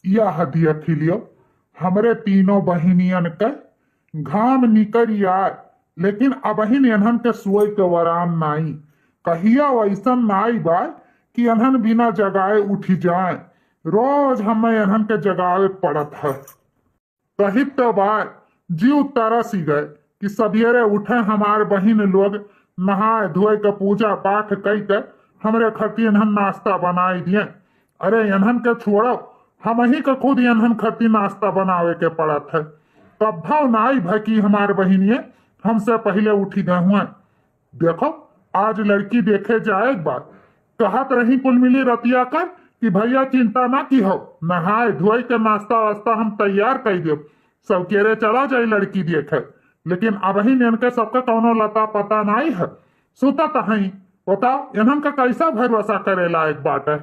यह देख लियो हमरे तीनों बहिनियन के घाम निकर आए, लेकिन अबहिन एनहन के सुई के वरान नाई। कहिया वैसन नाई बा कि एनहन बिना जगाए उठी जाए। रोज हमें एनहन के जगावे पड़त है। कही तो बार जीव तरस ही गए कि सवेरे उठे हमार बहिन लोग नहाए धोए के पूजा पाठ कई के हमरे खती एनहन नाश्ता बनाई दिए। अरे एनहन के छोड़ो, हम ही के खुद एनहन खती नाश्ता बनावे के पड़त है। तब भाव नाई भाई कि हमार बहिनिये हमसे पहले उठी गए हुए। देखो आज लड़की देखे जाए एक बार, कहत रही कुल मिली रतिया कर कि भैया चिंता ना की हो, नहाए धोए के नाश्ता वास्ता हम तैयार कर दे, सब केरे चला जाए लड़की देखे। लेकिन अबही इनके सबका कौनो लता पता नहीं है, सुता तही बताओ इन्हन का कैसा भरोसा करे लायक बात है।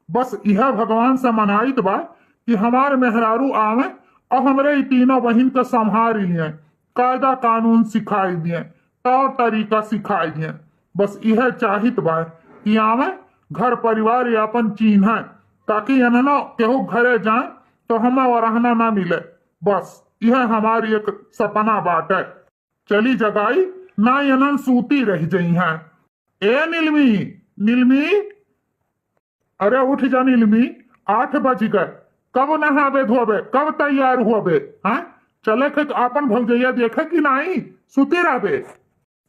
बस यह भगवान से मनाइत बा कि हमार मेहरारू आवे और हमरे तीनों बहिन को संभाल लिए, कायदा कानून सिखाई दिए, तौर तरीका सिखाई दिए। बस यह चाहित बा कि आवे घर परिवार यापन चिन्ह, ताकि इन्हनो केहू घरे जाए तो हमें वरहना ना मिले। बस यह हमारी एक सपना बात है। चली जगाई ना इन्हन सूती रह गई है। ए नीलमी, नीलमी, अरे उठ जा नीलमी, 8 बज गए। कब नहाबे धोबे, कब तैयार हुए? हाँ चले के अपन भौजैया देखे कि नहीं, सुती रहबे।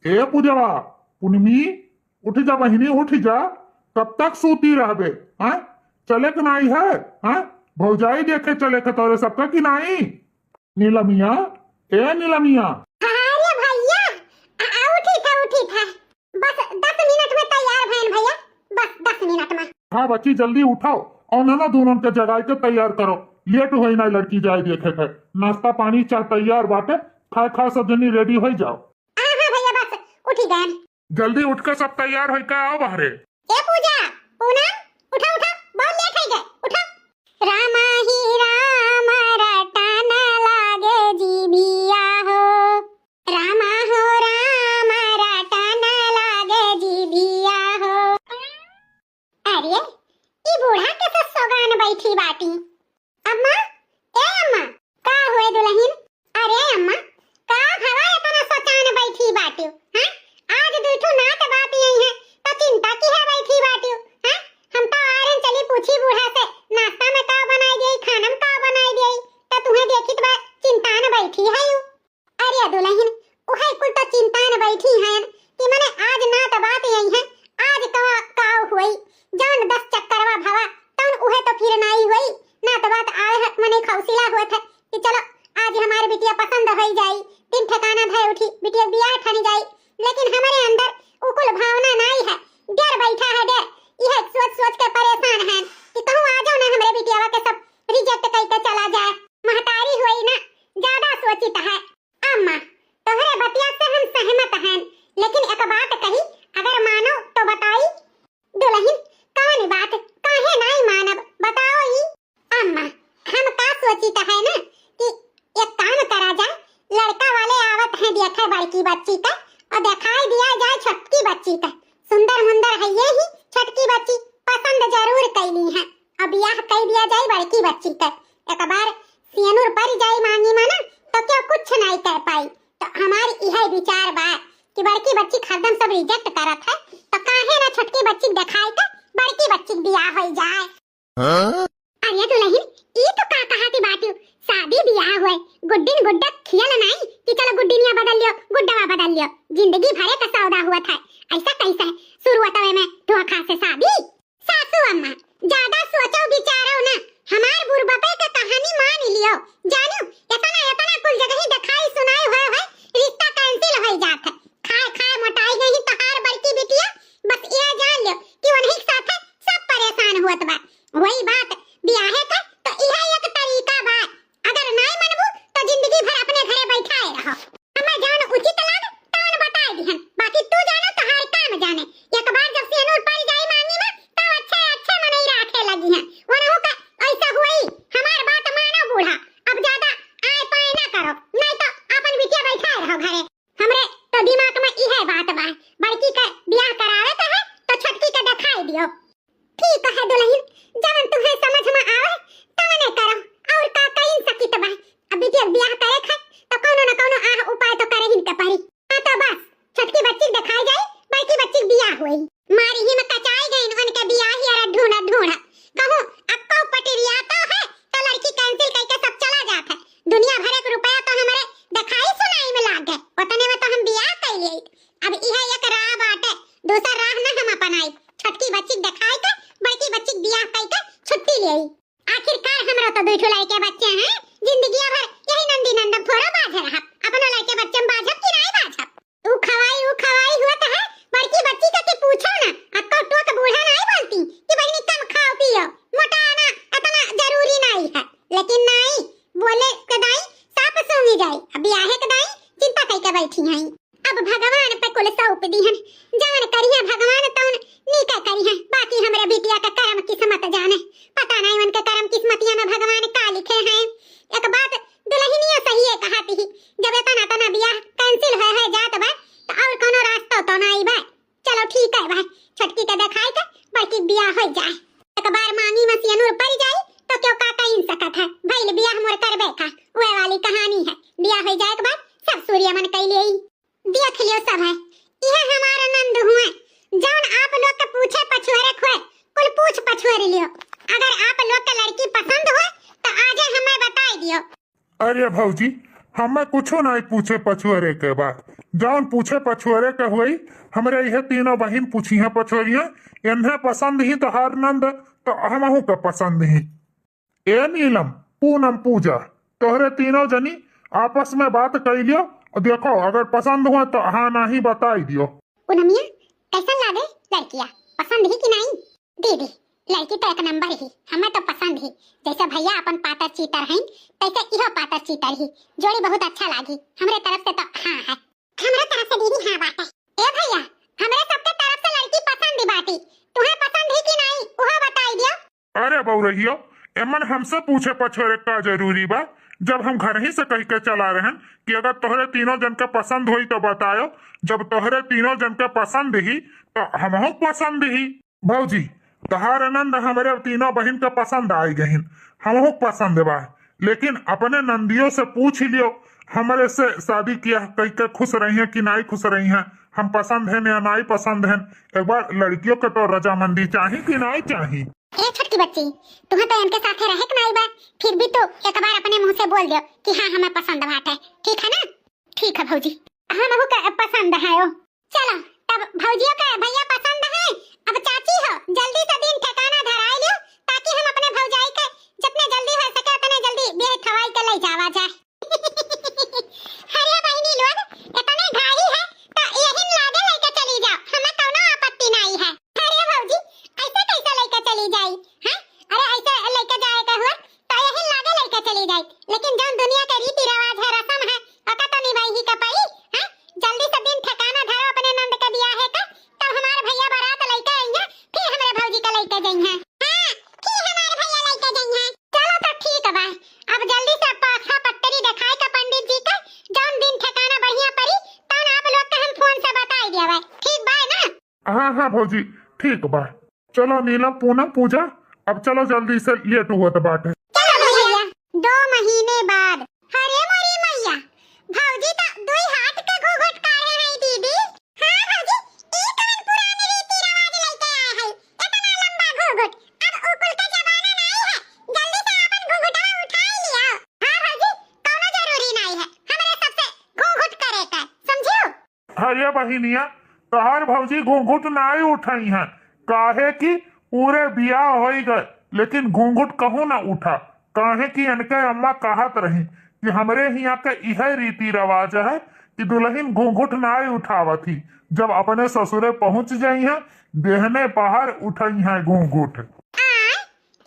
ए पूजवा, पुनमी, उठ जा बहिनी, उठ जा, कब तक सूती रहबे? हाँ चले के नहीं है? हाँ भौजाई देखे चले के तोरे सबका कि नहीं? नीलमिया, ए नीलमिया। अरे भैया, उठी था। बस 10 मिनट में तैयार भैन भैया, बस 10 मिनट में। हाँ बच्ची जल्दी उठाओ और ना दोनों के जगाए के तैयार करो, लेट हो ना लड़की जाए देखे थे। नाश्ता पानी चाह तैयार बाटे, खाए खा सब जनी रेडी हो जाओ। हाँ भैया बस उठी गए। जल्दी उठ के सब तैयार हो के आओ बाहरे। ए पूजा, पूनम, उठा बहुत लेट हो गए, उठा। रामा ही राम रटन लागे जीभिया हो, रामा हो राम रटन लागे जीभिया हो। अरे ई बूढ़ा के तो सोगान बैठी बाटी। अम्मा, ए अम्मा, का हुए दुल्हन? अरे अम्मा, का भवा इतना सोचान बैठी बाटी? हां आज दूठो नात बात यही है तो चिंता की है बैठी बाटी? हां हम तो आरन चली पूछी बूढ़ा से नाश्ता में का बनाई देई, खाना में का बनाई देई, तो तुम्हें देखी तो चिंता न बैठी है यू। अरे दुल्हन उहे कुल तो चिंता न बैठी है कि मने आज नात बात यही है, आज का हुई जान 10 चक्करवा भवा तन उहे तो फिर नहीं हुई ना। तो बात आए है मने खौसिला हुआ था कि चलो आज हमारे बिटिया पसंद हो जाई, दिन ठिकाना धय उठी बिटिया बियाह ठनी जाई। लेकिन हमारे अंदर उकुल भावना नहीं है, डर बैठा है, डर यह सोच के परेशान है कि कहूं आ जाओ ना हमारे बिटिया के सब रिजेक्ट करके चला जाए। महतारी हुई ना ज्यादा सोचित है। अम्मा तोहरे बतिया से हम सहमत हैं, लेकिन एक बात कही अगर मानो तो बताई। दुल्हन कौन बात, काहे नहीं मानब बताओ ही। अम्मा हम का सोचित है ना कि एक काम करा जाए, लड़का वाले आवत हैं देखे बड़की बच्ची का और दिखाई दिया जाए छोटकी बच्ची का। सुंदर मुंदर है ये ही छोटकी बच्ची, पसंद जरूर कैली है और ब्याह कर दिया जाए बड़की बच्ची का। एक बार सियनुर पर जाए मांगी माना तो क्या कुछ नहीं कर पाई। तो हमारी यह विचार बा कि बड़की बच्ची खरदम सब रिजेक्ट करत है, तो काहे ना छोटकी बच्ची दिखाई का बड़की बच्ची ब्याह हो जाए। अरे दुल्हन ये तो का कहा थी बात, शादी ब्याह हुए गुड्डिन गुड्डा खियल नहीं कि चलो गुड्डिनिया बदल लियो गुड्डवा बदल लियो, जिंदगी भरे का सौदा हुआ था। ऐसा कैसा है शुरुआत में धोखा से शादी? सासू अम्मा ज्यादा सोचो विचारो ना, हमार बुरबपे का कहानी मान लियो। जानो इतना कुल जगह ही दिखाई सुनाई हुआ है, रिश्ता कैंसिल हो जात है। खाए मोटाई नहीं तहार बड़की बिटिया, बस ये जान लियो कि उन्हीं के साथ सब परेशान हुआ बा। वही बात ब्याह का तो यह एक तरीका बा, अगर नहीं मनबू तो जिंदगी भर अपने घरे बैठाए रहो। हमें जान उचित लाग तौन बताए दिहन, बाकी तू जानो तहार काम जाने। एक बार जब सेनूर पर जाई मांगी में आखिरकार हमरा तो दुठो लड़के बच्चे हैं, जिंदगी भर यही नंदी नंदन थोड़ा बाझ रहा, अपना लड़के बच्चे में बाझब कि नहीं बाझब। ऊ खवाई हुआ है, बड़की बच्ची के पूछो ना, अब तो टोक बूढ़ा नहीं बोलती कि बहनी कम खाओ पियो, मोटा आना इतना जरूरी नहीं है, लेकिन नहीं बोले कदाई साप सूंघी जाए, अब ब्याहे कदाई चिंता कई के बैठी हैं। अब भगवान पे कुल सौंप दी हैं, जान करिए भगवान तौन नीका करिए, बाकी हमरे बिटिया का कर्म किस्मत जाने, पता नहीं उनके कर्म किस्मतिया में भगवान का लिखे हैं। एक बात दुल्हनिया सही है कहती ही, जब इतना तना ब्याह कैंसिल है जात बा तो और कोनो रास्ता तो नहीं बा। चलो ठीक है भाई, छटकी के देखाई के बड़की ब्याह हो जाए, एक बार मांगी में सियनूर पड़ जाए तो क्यों का कहीं सकत है, भइल ब्याह मोर करबे का वे वाली कहानी है। ब्याह हो जाए के बाद सब सूर्य मन कैले देख लियो सब है, यह हमारा नंद हुए, जौन आप लोग के पूछे पछुआरे खोए कुल पूछ पछुआरे लियो, अगर आप लोग के लड़की पसंद हो तो आजे हमें बताई दियो। अरे भौजी, हमें कुछो नहीं पूछे पछुआरे के बाद, जौन पूछे पछुआरे के हुई हमरे यह तीनों बहन पूछी है पछुआरियां, इन्हें पसंद ही तो हर नंद तो हमहू के पसंद ही। ए नीलम, पूनम, पूजा, तोहरे तीनों जनी आपस में बात कर लियो, देखो अगर पसंद हुआ तो हाँ नहीं बताई दियो। पूनमिया कैसा लागे लड़किया, पसंद ही कि नहीं? दीदी लड़की तो एक नंबर ही, हमें तो पसंद ही, जैसे भैया अपन पातर चीतर हैं तैसे इहो पातर चीतर ही, जोड़ी बहुत अच्छा लागी, हमरे तरफ से तो हाँ है। हमरे तरफ से दीदी हाँ बात है। ए भैया हमरे सबके तरफ से लड़की पसंद ही बाटी, तुम्हें पसंद ही कि नहीं उहो बताई दियो। अरे बउरहियो, एमन हमसे पूछे पछुआरे का जरूरी बा, जब हम घर ही से कह के चला रहे हैं कि अगर तोहरे तीनों जन के पसंद हुई तो बतायो, जब तोहरे तीनों जन के पसंद ही तो हमहू पसंद ही। भौजी तहार आनंद हमारे तीनों बहन के पसंद आई गई, हमहू पसंद बा, लेकिन अपने नंदियों से पूछ लियो हमारे से शादी किया कह के खुश रही है कि नहीं खुश रही है, हम पसंद है या नहीं पसंद है, एक बार लड़कियों के तो रजामंदी चाहिए कि नहीं चाहिए। ए छोटकी बच्ची, तुम्हें तो इनके साथ रहे कि नहीं बा, फिर भी तो एक बार अपने मुंह से बोल दो कि हाँ हमें पसंद बात है, ठीक है ना? ठीक है भौजी, हमहू का पसंद है। ओ चलो तब भौजियों का भैया पसंद है, अब चाची हो जल्दी से दिन ठिकाना धराई लियो, ताकि हम अपने भौजाई के जितने जल्दी हो सके उतने जल्दी ब्याह ठवाई के ले जावा जाए। अरे बहनी लोग इतने घाई है तो यही लागे लेके चली जाओ, हमें कोनो आपत्ति नहीं है। अरे भौजी ऐसे कैसे लेके चली जाई हैं? अरे ऐसे लेके जाए के हुआ तो यही लागे लेके चली जाई, लेकिन जौन दुनिया के रीति रिवाज है रस्म है ओका तो निभाई ही के पड़ी हैं। जल्दी से दिन ठिकाना धरो अपने नंद के ब्याह है का, तब हमारे भैया बारात लेके आएंगे, फिर हमारे भौजी का लेके जाएंगे। हां फिर हमारे भैया लेके जाएंगे। चलो तो ठीक है भाई, अब जल्दी से पाखा पत्तरी दिखाई का पंडित जी का, जौन दिन ठिकाना बढ़िया पड़ी तौन आप लोग के हम फोन से बताई देवे, ठीक बाय ना? हाँ हाँ भौजी ठीक बा, चलो नीलम, पूनम, पूजा, अब चलो जल्दी से लेट हुआ तो बात है। चलो भैया 2 महीने बाद, अरे मोरी मैया भौजी तो दुई हाथ के घूंघट काढ़े हैं दीदी। हां भौजी ई कौन पुराने रीति रिवाज लेके आए हैं, इतना लंबा घूंघट, अब उकुल का जमाना नहीं है, जल्दी से अपन घूंघटा उठा लियो। हां भौजी कोनो जरूरी नहीं है हमरे सबसे घूंघट करे का, समझियो? अरे बहिनिया तोहार भौजी घूंघट नहीं उठाई है, काहे कि पूरे बियाह हो गए, लेकिन घूंघट कहूँ ना उठा, काहे कि इनके अम्मा कहत रही कि हमरे यहाँ के यह रीति रिवाज है कि दुल्हन घूंघट नहीं उठावत ही, जब अपने ससुरे पहुंच जाई है देहने बाहर उठाई है घूंघट।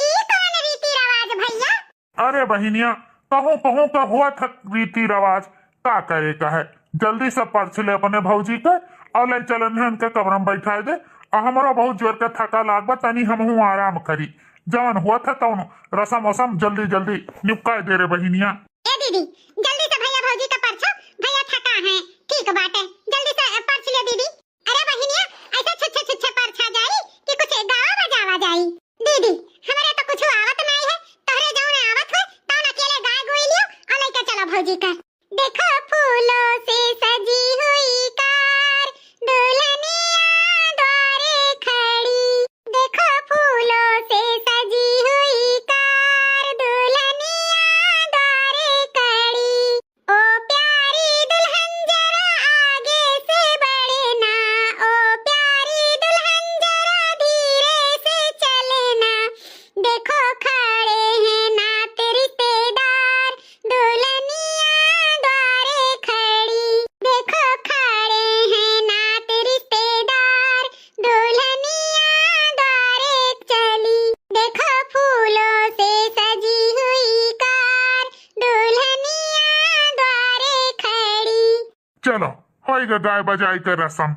ई कौन रीति रिवाज भैया? अरे बहिनिया कहूँ कहूँ का हुआ था रीति रिवाज, का करे का है, जल्दी से पर्च ले अपने भौजी के और ले चलन है उनके कब्र में बैठा दे, हमारा बहुत जोर के थका लागबा, तनी हमहू आराम करी, जवन हुआ था तवन रसम वसम जल्दी जल्दी निपका दे रे बहिनिया। ए दीदी जल्दी से भैया भौजी का पर्चा, भैया थका है, ठीक बात है, जल्दी से पर्च ले दीदी। अरे बहिनिया ऐसा छुच्छे पर्चा जाई कि कुछ गावा बजावा जाई। दीदी हमारे तो कुछ आवत नहीं है, तोहरे जौन आवत है तौन अकेले गाय गोई लियो और लेके चलो भौजी का। देखो फूलों से सजी हुई कार, दुल्हनिया द्वारे खड़ी, देखो फूलों से सजी हुई कार, दुल्हनिया द्वारे खड़ी, ओ प्यारी दुल्हन जरा आगे से बढ़ना, ओ प्यारी दुल्हन जरा धीरे से चलना, देखो खड़े हैं चलो होई गा गाय बजाई के रस्म।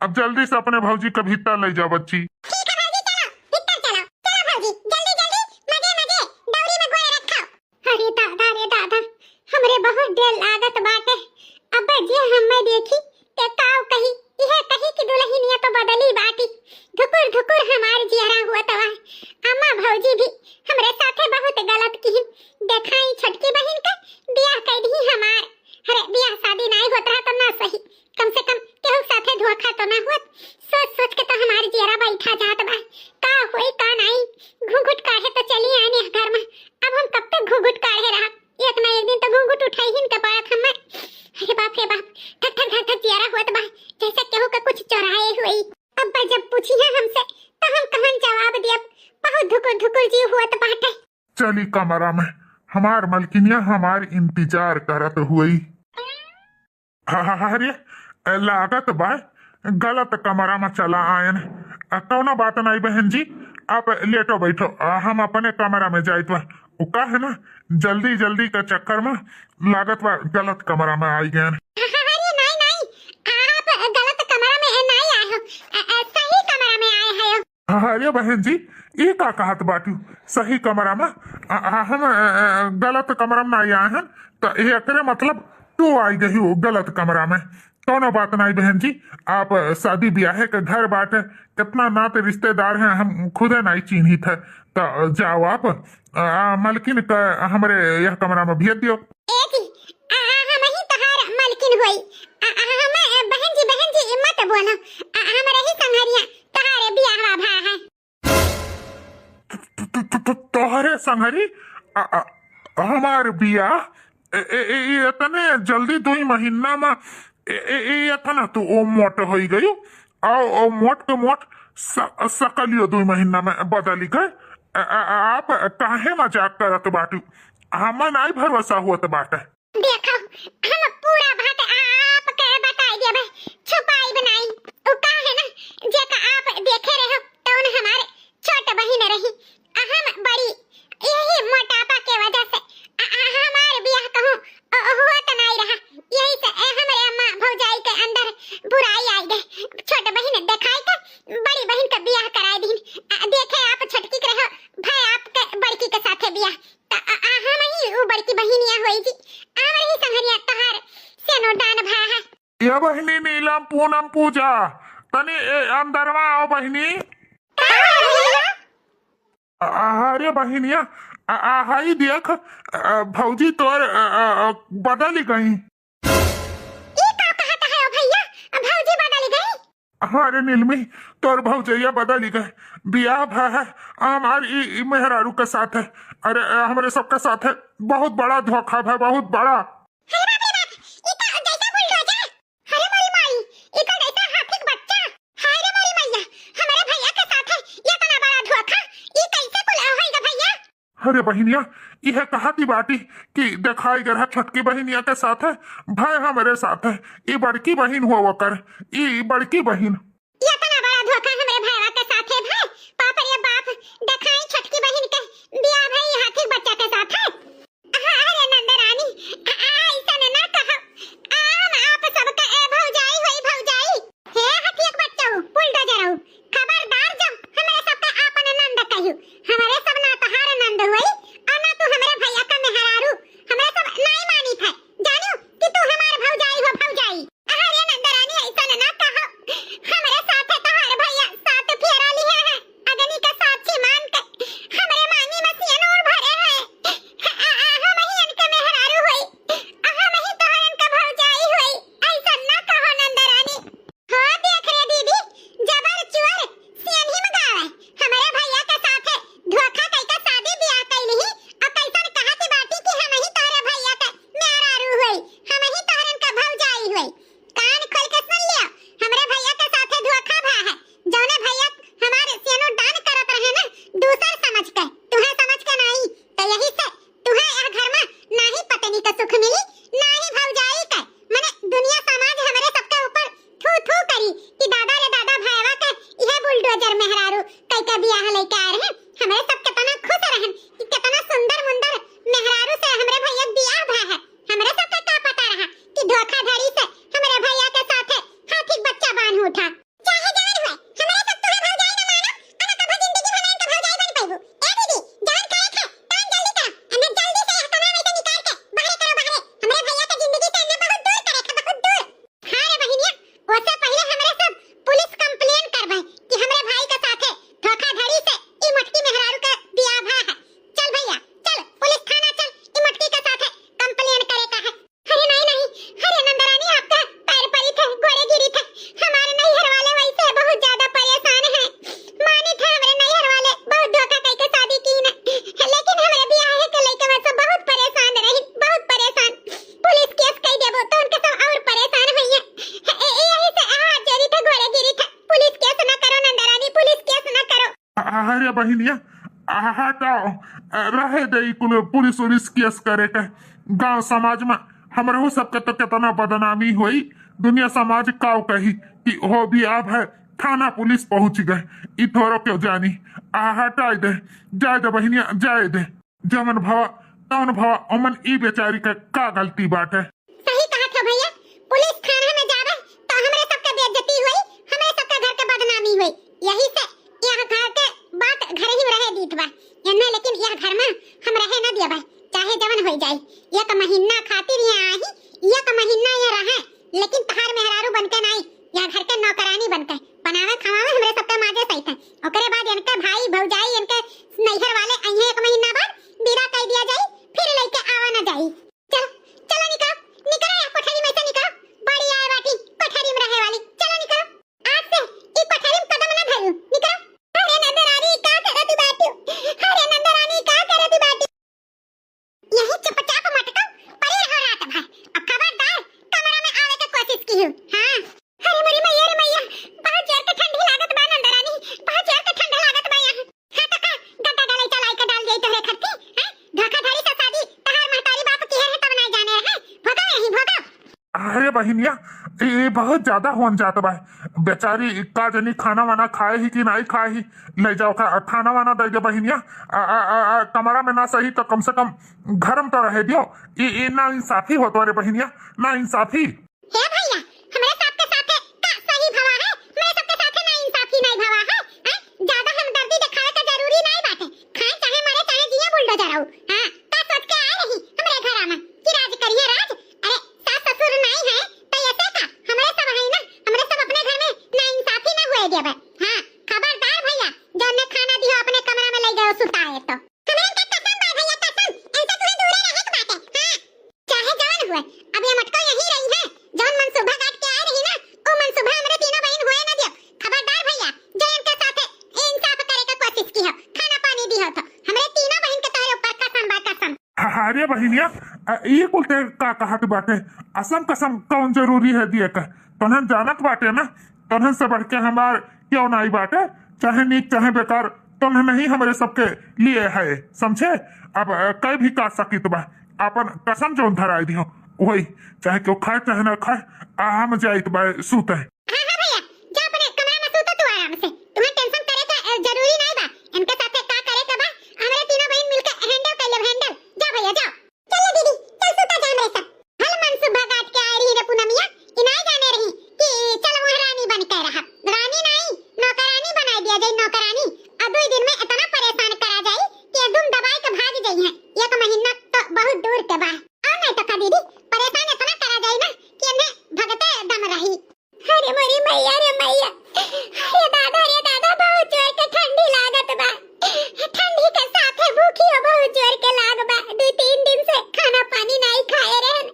अब जल्दी से अपने भौजी के भीतर ले जाओ बच्ची। ठीक है भाजी, चलो भीतर चलो। चलो भाजी, जल्दी जल्दी मजे मजे दौरी में गोए रखो। अरे दादा रे दादा, हमरे बहुत दिल लागत बाटे। अब जे हमें देखी ते काव कही यह कही कि दुल्हनिया तो बदली बाटी। धुकुर धुकुर हमार जियरा हुआ तवा। अम्मा भौजी भी हमरे साथे बहुत गलत की। देखाई छटकी बहन का बियाह कर दी हमार। अरे बियाह शादी नहीं होता तो ना सही, कम से कम केहू साथे धोखा तो ना हुआ। सोच सोच के तो हमारी जियरा बैठा जात बा। का होई का नहीं, घूंघट काढ़े तो चली आने घर में। अब हम कब तक घूंघट काढ़े रहा, एक ना एक दिन तो घूंघट उठाई ही न पड़त हमर। अरे बाप रे बाप, ठक ठक ठक ठक जियरा हुआ बा जैसे केहू का कुछ चोराए हुई। अब जब पूछी है हमसे तो हम कहन जवाब दिया। बहुत धुकुर धुकुर जी हुआ तो बाटे। चली कमरा में, हमार मलकिनिया हमार इंतजार करत हुई। अरे लागत बा गलत कमरा में चला आयन। कौनो बात नहीं बहन जी, आप लेटो बैठो, हम अपने कमरा में जाइत बा। उ का है ना, जल्दी जल्दी के चक्कर में लागत बा गलत कमरा में आई गए। अरे नहीं नहीं, आप गलत कमरा में नहीं आए हो, सही कमरा में आए हो। अरे बहन जी, ये का कहत बाटू सही कमरा में? हम गलत कमरा में नहीं आए हैं, तो एकरे मतलब तू आई गई हो गलत कमरा में। कोनो बात नहीं बहन जी, आप शादी ब्याह के घर बाटे, कितना नाते रिश्तेदार हैं हम खुदे नहीं चिन्ही थे। तो जाओ आप मलकिन का हमरे यह कमरा में भेज दियो। हम ही तहार मलकिन होई। हम बहन जी मत बोलो, हमरे ही संघरिया तहारे बियाह भा है। तोहरे संघरी हमार बियाह इतने जल्दी 2 महीना में इतना तू ओ मोट हो गई। आओ मोट के मोट सकलियो 2 महीना में बदली गए। आप काहे मजाक करत बाटू? हमें नहीं भरोसा हुआ बाटे। देखो हम पूरा बात आप के बताई देबे, छुपाई बनाई। उ का है ना, जेका आप देखे रहो तो उन हमारे छोट बहिन रही। हम बड़ी, यही मोटापा के वजह से हमारे बियाह कहूं हुआ तो नहीं रहा। यही से हमारे अम्मा भौजाई के अंदर बुराई आई गई। छोट बहिन दिखाई के बड़ी बहिन का बियाह कराई दी। देखे आप छटकी के रहो भाई आपके बड़की के साथे बियाह। हम ही उ बड़की बहिनिया होई जी, हमरे ही संघरिया तहार सेनो दान भा है। ये बहनी नीलम पूनम पूजा, तनी अंदरवा आओ बहनी। अरे बहनिया हाई देख, भौजी तोर बदल गई। ई का कहता है ओ भैया, भौजी बदल गई? अरे नीलमी, तोर भौजैया बदल गए। बियाह भा है हमारी मेहरारू के साथ है। अरे हमारे सबके साथ है। बहुत बड़ा धोखा है, बहुत बड़ा। अरे बाप रे बाप, ई का जैसा बुलडोजर। अरे मोरी माई, ई का जैसा हाथी का बच्चा। हाय रे मोरी मैया, हमारे भैया के साथ है ये इतना बड़ा धोखा। ई कैसे कुल होएगा भैया? अरे बहनिया, यह कहती बाटी कि दिखाई गया छोटकी बहनिया के साथ है, भाई हमारे साथ है। ये बड़की बहन हुआ कर, ये बड़की बहन। ये इतना बड़ा धोखा हमारे भैया के साथ है भाई। पाप रे बाप, दिखाई छटकी बहन के बियाह भाई हाथी के बच्चा के साथ है। अरे नंदरानी, ऐसा ना कहो। आप सबका भौजाई हुई भौजाई। हे हाथी के बच्चा हो, बुलडोजर हो, खबरदार जब हमारे सबका आपन नंद कहियो। हमारे सब ना तहार नंद हुई और ना तू हमारे भैया का मेहरारू। हमारे सब नहीं मानी था, जानियो कि तू हमारे भौजाई हो भौजाई। अरे नंदरानी, ऐसा ना कहो। हमारे साथ है अरे बहिनिया हटाओ, रहे दे कुल पुलिस उलिस केस करे के। गांव समाज में हमरो सबके तो कितना बदनामी हुई, दुनिया समाज काव कही कि हो भी अब है थाना पुलिस पहुंच गए, इ थोरो क्यों जानी। हटाई दे, जाए दे बहिनिया जाए दे। जमन भवा तवन भवा अमन ई बेचारी के का गलती बात है। सही कहा था भैया, पुलिस थाना में जावे तो हमरे सबके बेइज्जती हुई, हमरे सबके घर के बदनामी हुई। यही से यह घर के बात घर ही रहे दीत बा एना, लेकिन यह घर में हम रहे न दिया बा, चाहे जवन हो जाए। एक महीना खातिर यहाँ आही, एक महीना ये रहे, लेकिन तहार मेहरारू बनके नहीं, यह घर के नौकरानी बनके बनावे खवावे हमरे सबके माजे सही थे। ओकरे बाद इनके भाई भौजाई इनके नैहर वाले अइहे एक महीना बाद विदा कर दिया जाए, फिर लेके आवा न जाई। चलो चलो निकलो निकलो, यहाँ कोठरी में से निकलो, बड़ी आए बाटी कोठरी में रहे वाली। चलो निकलो, आज से ई कोठरी में कदम न धरू, निकलो। अरे नंदरानी का करत बाटी, अरे नंदरानी का करत बाटी। यही चुपचाप मटको परे रहो रात भर, अब खबरदार कमरा में आवे की कोशिश की हूं। हां अरे मेरी मैया रे मैया, बहुत जोर के ठंडी लागत बा नंदरानी, बहुत जोर के ठंडा लागत बा यहाँ। हां तो का गड्ढा डाले चलाई के डाल गई तोरे खत्ती हैं, धोखाधड़ी से शादी तहार महतारी बाप की है तब नहीं जाने रहे, भोगा यही भोगा। अरे बहिनिया ये बहुत ज्यादा होन जाता बा, बेचारी का जनी खाना वाना खाए ही कि नहीं खाए ही, ले जाओ खाना वाना दे दे बहिनिया। कमरा में ना सही तो कम से कम घर में तो रह दियो। ये ना इंसाफी हो तो रे बहिनिया, ना इंसाफी। हे भैया हमरे सबके साथे का सही भवा है, मेरे सबके साथे ना इंसाफी नहीं भवा है। ज्यादा हमदर्दी दिखावे का जरूरी नहीं बाटे, खाए चाहे मरे चाहे जिए बुलडोजर हो। हां का सोच के आए रही हमरे घर में कि राज करिए राज। अरे सास ससुर नहीं है तो ऐसे का हमरे सब है ना, हमरे सब अपने घर में ना इंसाफी ना हुए देबे। हां खबरदार भैया, जौन ने खाना दियो अपने कमरा में ले जाओ सुताए तो हमरे का कसम बा भैया, कसम ऐसे तुम्हें दूर रहे के बाटे। हां चाहे जौन हुए, अब ये मटको यही रही है, जौन मन सुबह काट के आए रही ना ओ मन सुबह हमरे तीनों बहन हुए ना दियो। खबरदार भैया, जो इनके साथे इंसाफ करे का कोशिश की हो, खाना पानी दी हो तो हमरे तीनों बहन के तोहरे ऊपर कसम बा कसम। अरे बहिनिया ये कुलते का कहत बाटे, असम कसम कौन जरूरी है दिए का, तोहन जानत बाटे ना, तोहन से बढ़ के हमार क्यों नहीं बाटे, चाहे नीक चाहे बेकार तोहन नहीं हमरे सबके लिए है, समझे। अब कई भी का सकित बा, अपन कसम जो धराई दियो वही, चाहे क्यों खाए चाहे ना खाए, हम जाइत बा सूते। हां हां भैया जा अपने कमरा में सूतो तू आराम से, तुम्हें टेंशन करे का जरूरी नहीं बा, इनके साथे का करे का बा हमरे तीनों बहन मिलके हैंडल कर ले, हैंडल। जा भैया जाओ, चलो दीदी चल सूता जा हमरे सब। हल मन सुबह काट के आ रही रे पूनमिया, इनाई जाने रही कि चल वहां रानी बन के रहा, रानी नहीं नौकरानी बनाई दिया जाए, नौकरानी। अब 2 दिन में इतना परेशान करा जाए कि एकदम दबाई के भाग जाई है, एक महीना तो बहुत दूर के बा। और नहीं तो का दीदी परेशान इतना करा जाए ना कि इन्हें भगते दम रही। अरे मेरी मैया रे मैया, अरे दादा बहुत जोर के ठंडी लागत बा, ठंडी के साथ भूखी हो बहुत जोर के लाग बा, 2-3 दिन से खाना पानी नहीं खाए रहन।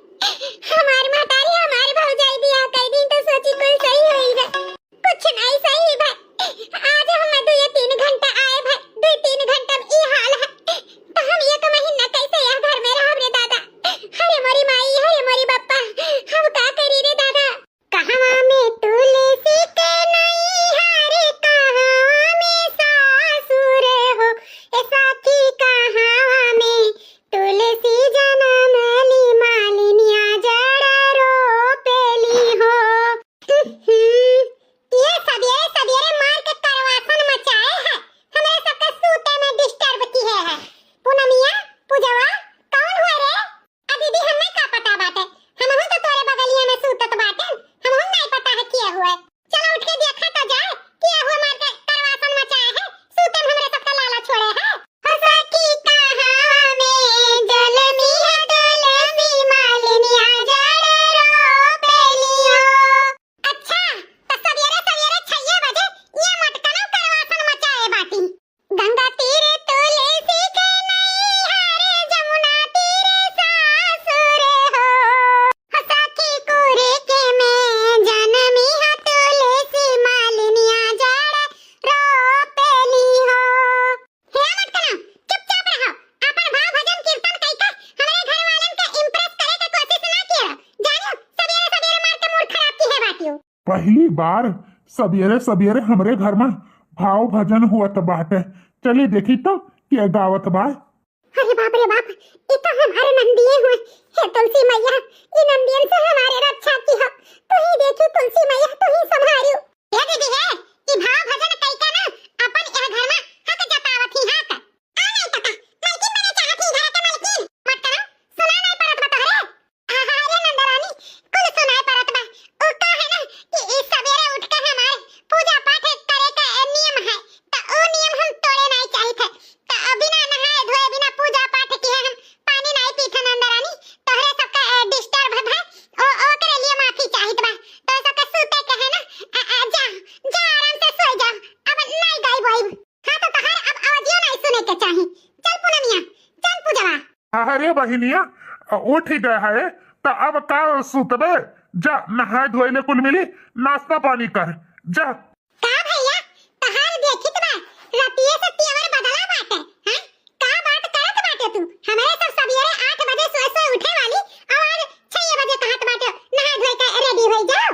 हमारी महतारी हमारी भौजाई बियाह कर दी तो सोची कोई सही होई है, कुछ नहीं सही भाई। आज हम 2-3 घंटा आए भाई, 2-3 घंटा में ये हाल है तो हम एक महीना कैसे यह घर में रह रे दादा। अरे मोरी माई, अरे मोरी बप्पा, हम का करी रे दादा। कहां में तुलसी के नहीं हारे, कहां में सासुर हो, ए साथी कहां में तुलसी जनम ली, मालिनिया जड़ रोपेली हो। ये सवेरे सवेरे मार के करवासन मचाए है, हमरे सबके सूते में डिस्टर्ब की है। पूनमिया पूजवा कौन हुआ रे? आ दीदी हमें का पता बाटे, हम तो तोरे बगलिया में सूतत बाटे, हम नहीं पता है किया हुआ है। चलो उठ के देखा तो जाए किया हुआ, मार के करवासन मचाए है, सूते में हमरे सबका लाला छोड़े है। हसकी कहां में जलमी है दुलमी, मालिनिया जड़ रोपेली हो। अच्छा तो सवेरे सवेरे 6 बजे ये मटकना करवासन मचाए बाटी। गंगा तीरे तुलसी के नहीं हारे, जमुना तीरे सासुर हो, हसाकी कुरे के में जनमी है तुलसी, मालिनिया जड़ रोपेली हो। हे मटकना चुपचाप रहो, अपन भाव भजन कीर्तन कइके हमरे घर वालन के इंप्रेस करे के कोशिश ना कियो, जानियो सवेरे सवेरे मार के मूड खराब की है बाटियो। पहली बार सवेरे सवेरे हमरे घर में भाव भजन हुआ तो बाटे, चलिए देखी तो क्या गावत बा। अरे बाप रे बाप, ये तो हमारे नंदिये हुए। हे तुलसी मैया, ये नंदियन से हमारे रक्षा की हो। तू ही देखी तुलसी मैया, तू ही संभारियो। ये दीदी है, ये भाव भजन कई का ना अपन यह घर में हक जतावत ही हक। आ नहीं पता, मालकिन बने चाहती घर के मालकिन। मत करो, सुना नहीं परत बता रे। रे नंदरानी, कुल सुनाई परत बा। ओ का है ना कि इस सवेरे उठ के हमारे पूजा पाठ करे का नियम है। तो ओ नियम हम तोड़े नहीं चाहिए। तो बिना नहाए धोए बिना पूजा पाठ किए हम पानी नहीं पीते नंदरानी। तोहरे सबका डिस्टर्ब है ओ करे लिए माफी चाहिए बा। तो सबका सूते के है ना, जा जा आराम से सो जाओ। अब नहीं गई बोई। हां तो तोहर अब आवाजियो नहीं सुने के चाहिए। चल पूनमिया, चल पूजवा। अरे बहिनिया उठ ही गया है तो अब का सुतबे। जा नहाए धोए ले कुल मिली, नाश्ता पानी कर जा। का भैया, तोहर देखित बा रतिये से तेवर बदला बाटे। हैं का बात करत बाटे तू? हमारे सब सवेरे 8 बजे सोए उठे वाली और आज 6 बजे कहत बाटे नहा धोए के रेडी हो जाओ।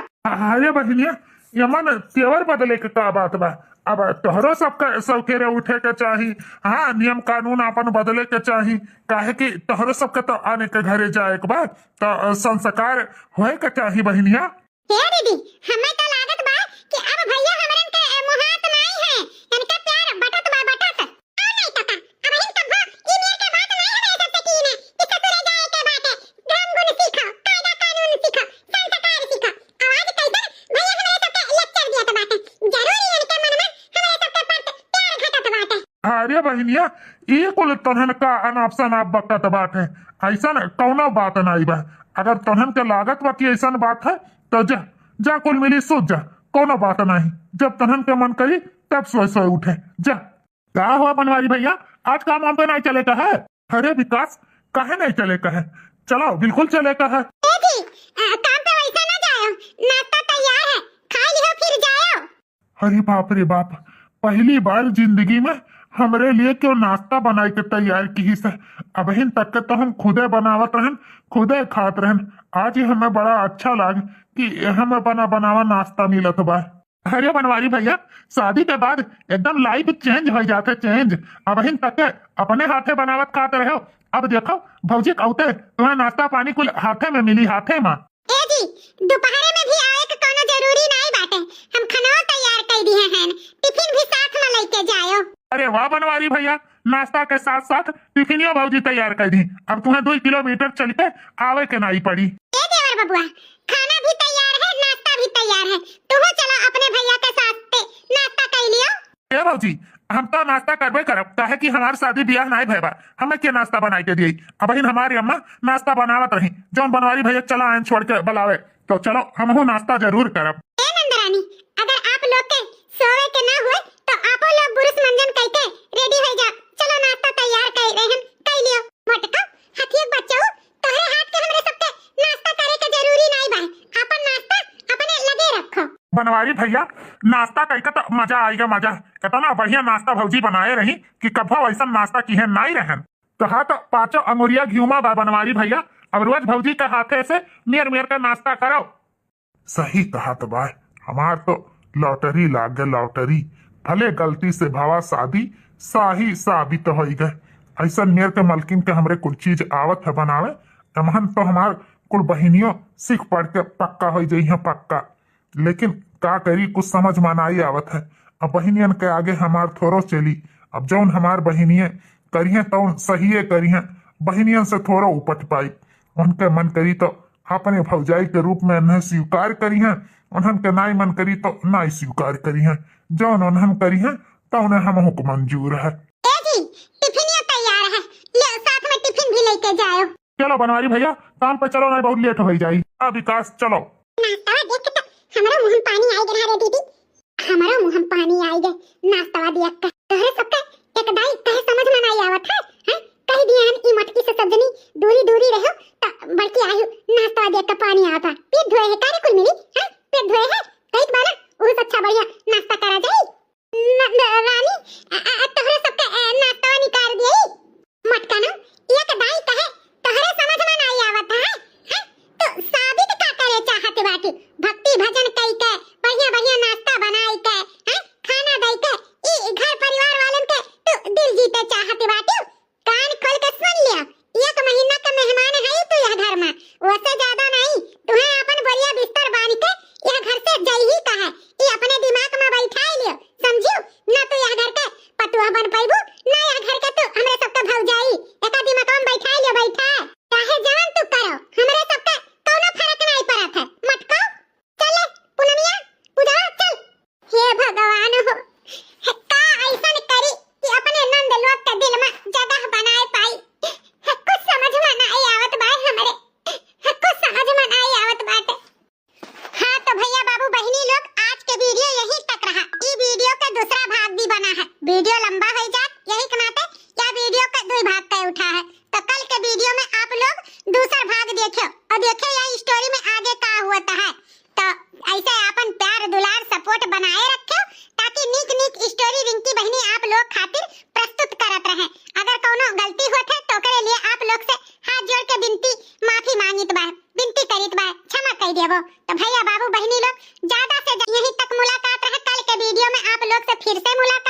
अरे बहिनिया यमन तेवर बदले के का बात बा। अब तोहरो सबका सौकेरे उठे के चाही। हाँ नियम कानून अपन बदले के चाही। काहे कि तोहरो सबके तो आने के घरे जाए के बाद तो संस्कार होए के चाही बहिनिया। हे दीदी, हमें तो लागत बा कि अब भैया हमरन के मुहात नहीं है। इनका प्यार बटत बा बटत। आ नहीं तका, अब इन तब ई मेर के बात नहीं है सबसे की ने। कि ससुरे जाए के बाटे। धर्म गुण सीखो, कायदा कानून सीखो, संस्कार सीखो। आवाज कैसे भैया हमरे सबके लेक्चर दिया बाटे। जरूरी इनके मन में हमरे सबके प्रति प्यार घटत बाटे। अरे बहिनिया ये कुल तोहन का अनाप शनाप बकत बात है। ऐसा कौनो बात नहीं बा। अगर तोहन के लागत बा कि ऐसा बात है तो जा जा कुल मिली सूझ जा। कोनो बात नहीं, जब तोहन के मन करी तब सोए सोए उठे जा। क्या हुआ बनवारी भैया, आज काम वाम पे नहीं चले का है? अरे विकास काहे नहीं चले का है? चलो बिल्कुल चले का है। ए जी, काम पे वैसे ना जाओ। नाश्ता तैयार है, खा लियो फिर जाओ। अरे बाप रे बाप, पहली बार जिंदगी में हमरे लिए क्यों नाश्ता बनाए के तैयार की से। अबहिन तक के तो हम खुदे बनावत रहन, खुदे खात रहन। आज ही हमें बड़ा अच्छा लाग कि हमें बना बनावा नाश्ता मिलत बा। अरे बनवारी भैया शादी के बाद एकदम लाइफ चेंज हो जाते चेंज। अबहिन तक के अपने हाथे बनावत खाते रहो। अब देखो भौजी कहते तुम्हें नाश्ता पानी कुल हाथे में मिली, हाथे में। ए जी, दोपहर में भी आए के कोनो जरूरी नहीं बाटे। हम खाना तैयार कर दिए हैं। टिफिन भी साथ में लेके जाओ। अरे वाह बनवारी भैया, नाश्ता के साथ साथ टिफिनियो भौजी तैयार कर दी। अब तुम्हें 2 किलोमीटर चल के आवे के नहीं पड़ी। ए देवर बबुआ, खाना भी तैयार है, नाश्ता भी तैयार है। तुम चलो अपने भैया के साथ नाश्ता कर लियो। ए भौजी हम तो नाश्ता करबे करब। काहे कि हमार शादी ब्याह नहीं भैबा, हमें के नाश्ता बनाई के दिए। अब हमारी अम्मा नाश्ता बनावत रही। जौन बनवारी भैया चला आयन छोड़ के बुलावे तो चलो हमहू नाश्ता जरूर करब। ए नंदरानी, अगर आप लोग के सोवे के ना हुए तो आपो लोग बुरुस मंजन करके रेडी हो जाओ। चलो नाश्ता तैयार कर रहे हैं, कर लियो। मोटका हथियक बच्चों, तोहरे हाथ के हमरे सबके नाश्ता करे के जरूरी नहीं बा। अपन नाश्ता अपने लगे रखो। बनवारी भैया नाश्ता करके तो मजा आएगा मजा। कितना बढ़िया नाश्ता भौजी बनाए रही कि कभो ऐसा नाश्ता की है नहीं रहन। तो हाँ तो 5 अंगुरिया घियुमा बा बनवारी भैया। अब रोज भौजी के हाथे से मेर मेर का नाश्ता करो। सही कहा तो बा, हमार तो लॉटरी लाग गए लॉटरी। भले गलती से भावा शादी साही साबित हो गए। ऐसा मेर के मलकिन के हमरे कुछ चीज आवत है बनावे। एमहन तो हमार कुल बहिनियों सीख पढ़ के पक्का हो जाई है पक्का। लेकिन का करी कुछ समझ में नहीं आवत है। अब बहिनियन के आगे हमार थोड़ो चली। अब जौन हमार बहिनिये करिए तो सही करिए, बहिनियन से थोड़ा उपट पाई। उनके मन करी तो अपने भौजाई के रूप में उन्हें स्वीकार करिए, उन्हन के नाई मन करी तो नाई स्वीकार करिए। जौन उन्हन करिए तो उन्हें हम हुक्म मंजूर है। ए जी, टिफिन तैयार है, ले साथ में टिफिन भी लेके जाओ। चलो बनवारी भैया काम पे चलो, नहीं बहुत लेट हो जाई। विकास चलो। नाश्ता देख के तो हमारा मुंह में पानी आई गया रे दीदी। हमारा मुंह में पानी आई गया नाश्ता देख के। तोहरे सबके एक दाई कहे समझ में नहीं आवत है। हैं कह दिए हम ई मटकी से सब्जनी दूरी दूरी रहो तो बड़की आयु नाश्ता देख के पानी आता। पेट धोए है कारे कुल मिली? हैं पेट धोए है कहित बाना उस अच्छा बढ़िया नाश्ता करा जाई। रानी तोहरे सबके नाश्ता निकाल दिए। मटका ना एक दाई कहे तोहरे समझ में नहीं आवत है। हैं तो साबित का करे चाहत बाटी। भक्ति भजन कई के बढ़िया बढ़िया नाश्ता बनाई के हैं खाना दई के ई घर परिवार वालन के तो देबो। तो भैया बाबू बहनी लोग ज्यादा से यहीं तक मुलाकात रहे। कल के वीडियो में आप लोग से फिर से मुलाकात